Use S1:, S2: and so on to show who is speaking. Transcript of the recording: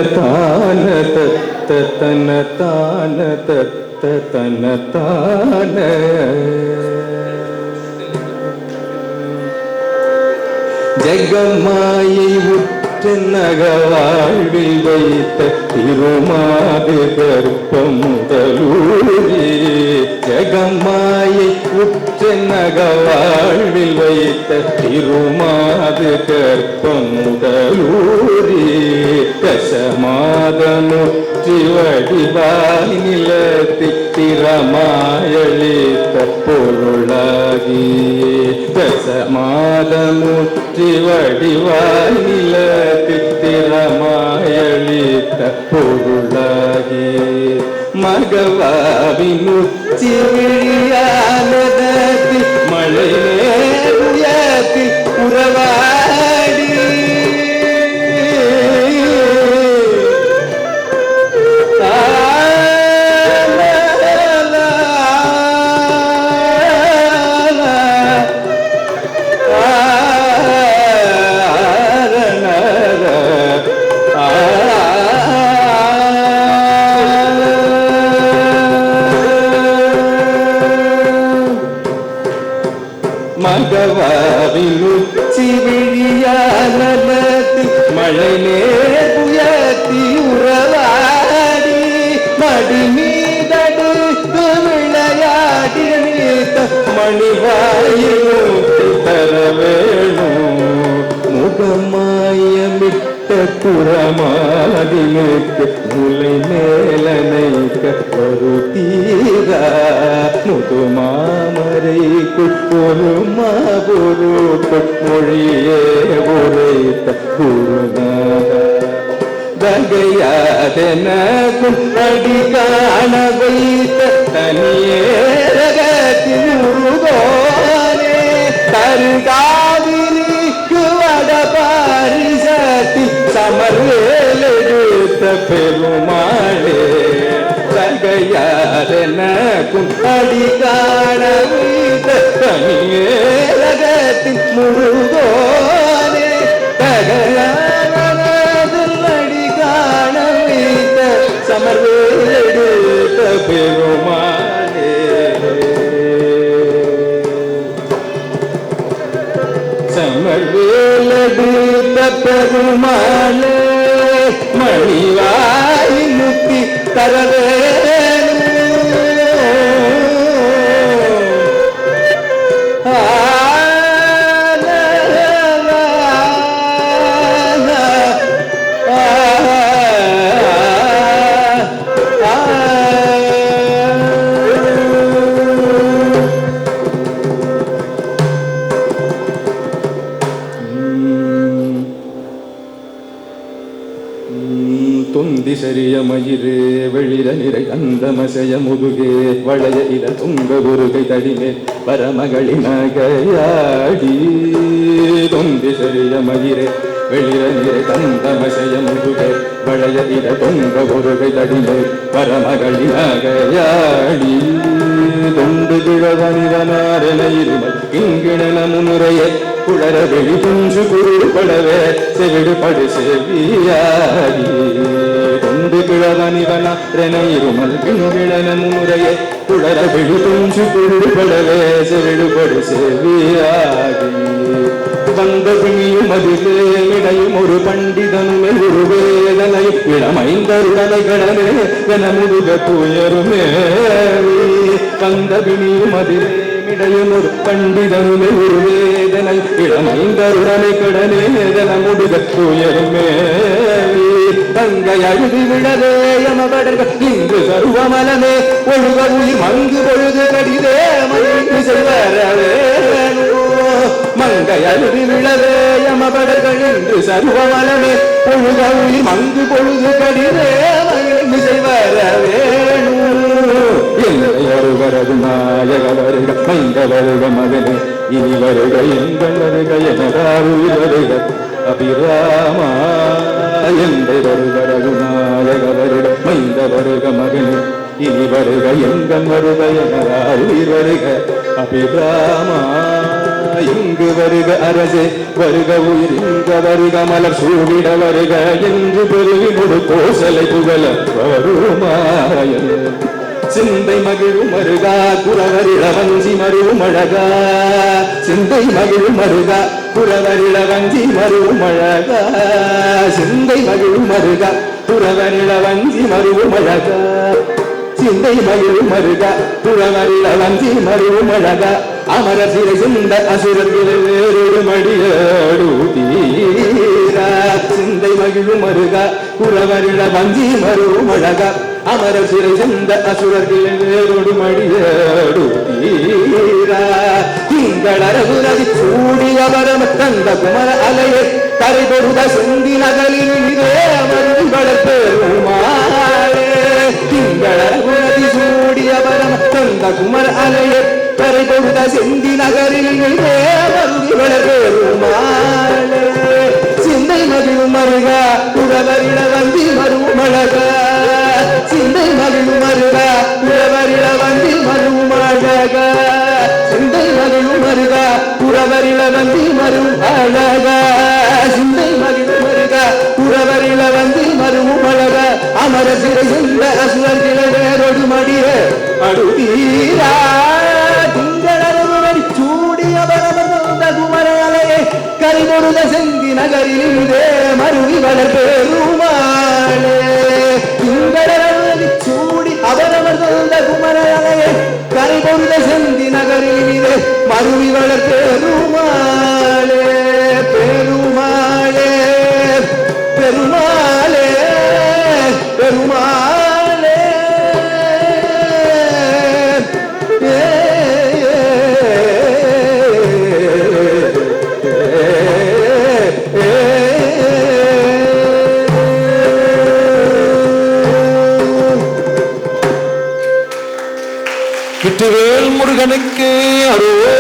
S1: தான தத்த தன தான தத்த தன தான ஜெகமாயை உற்று நகவாழ்வில் வைத்த திருமாது கற்பமுதலூரி ஜெகமாயை உற்று நகவாழ்வில் வைத்த திருமாது கற்பமுதலூரி தசமாதமுற்றி வடிவாய் நிலத்தி திறமாயளித்த பொருளாகி தசமாதமுற்றி வடிவாய் நிலத்தி திறமாயளித்த பொருளாகி மகவாவினுச்சி விழியானதத்தி மழை நேருயத்தி உறவாடி மகவாவினுச்சி விழியானதி மழை நேர்புயத்தி உறவாடி மடி மீதடுத்து விளையாடி நீத்த மணிவாயினூத்தி தர வேணும் முகமாயமிட்ட புறமாதினுக்கு முலை மேலனைக்க ஒரு தீரா முதுமாமரைக்குள் ஒரு மாபொருட்கள் மொழியே உரைத்த குருநாத தகையாதெனக்கும் அடி காண வைத்த தனியே ரகத்தின் உருகோனே தருகாவிரிக்கு வட பாரிசத்தி சமர்வேலெடுத்த பெருமாளே தகையாதெனக்கும் அடி காண வைத்த தனியே ரகத்தின் முருகோனே தகையாதல் அடி காண வைத்த சமர்வேலெடுத்த பெருமாளே சமர்வேலெடுத்த பெருமாளே மணிவாய் முக்தி தரவே தொந்திசரிய மயிரே வெளிர நிறை தந்தமசைய முதுகே வளைய இத துங்க உருகை தடிமே பரமகளி நகையாடி தொந்திசரிய மயிரே வெளிர நிறை தந்தமசைய முதுகே வளைய இத துங்க உருகை தடிமே பரமகளி நகையாடி தொண்டு கிழவனிதனாரன இருமல் இங்கிணன முன்னுரையே குளர வெளி குஞ்சு குருபடவே செவிடுபடு செவியாடி தொண்டு கிழவனிவன ரென இருமல் கிங்கிழன முன்னுரையே குளர வெளி குஞ்சு குருபடவே செவிடுபடு செவியாடி வந்த பிணியும் அதிலே இடையும் ஒரு பண்டிதனுமே ஒரு வேதனையும் இளமைந்தருடனை கடனே என முதுக துயருமே வந்த பிணியும் அதிலே இடையும் ஒரு பண்டிதனுமே ஒரு வேதனை இளமைந்தருடனை கடனே என முதுக துயருமே தங்கை அழுதி விடவே யமபடர்கள் இன்று சர்வமலமே ஒழுக உயிர் மங்கு பொழுது கடிதே மகிழ்ந்து செல்வரவே மங்கை அழுதி விழவே யமபடர்கள் இன்று சர்வமலமே ஒழுக உயிர் மங்கு பொழுது கடிதே மகிழ்ந்து செல்வரவே வருகிறது நாயக வருக மைந்த வருக மகனே இனி வருக எங்கள் வருக எனதாருள் வருக அபிராமா எந்தை வருக ரகுநாயக வருக மைந்த வருக மகனே இனி வருக எங்கள் வருக எனதாருள் வருக அபிராமா இங்கு வருக அரசே வருக உயிர் இங்க வருக மலர் சூடிட வருக என்று பெருவினொரு கோசலை புகழ வருமாய சிந்தை மகிழும் மருகா குறவரிட வஞ்சி மருவும் அழகா சிந்தை மகிழும் மருகா குறவரிட வஞ்சி மருவும் அழகா சிந்தை மகிழும் மருகா குறவரிட வஞ்சி மருவும் அழகா சிந்தை மகிழும் மருகா குறவரிட வஞ்சி மருவும் அழகா அமர சிறை சிந்த அசுரர்களை வேறொரு மடியீரா சிந்தை மகிழும் மருகா குறவரிட வஞ்சி மருவும் அழகா அமர சிறை சிந்த அசுரர்களை வேறொரு மடியீரா திங்களரகுரதி சூடிய வரம் தந்த குமர அலையை கரை பொருத செந்தி நகலில் இதே மருவி வளர்ப்பெருமாளே திங்களரகுரதி சூடிய வரம் தந்த குமர அலையை கரை பொருத செந்தி நகரில் இதே மருவி வளர்ப்பெருமாளே சிந்தை மகிழும் மருகா குறவரிட வந்தி மருவும் அழகா சிந்தை மகிழும் மருகா குறவரிட வந்தி மருவும் அழகா சிந்தை மகிழும் மருகா குறவரிட வந்தி மருவும் அழகா சிந்தை மகிழும் மருகா குறவரிட வந்தி மருவும் அழகா அமர சிறை சிந்த அசுரர்களை வேறொரு மடிய அடுதீரா திங்களரகுரடி சூடிய பரமந்த குமரலையை கரிபொருத செந்தி நகரில் இதே மருவி வளர்ப்பெருமாளே திங்களரகுரடி சூடி அபரமர்ந்த குமரலையை கரிபொருத செந்தி நகரில் இதே மருவி வளர்ப்பெருமாளே பெருமாளே பெருமாளே பெருமாளே
S2: வெற்றிவேல் முருகனுக்கு அரோகரா.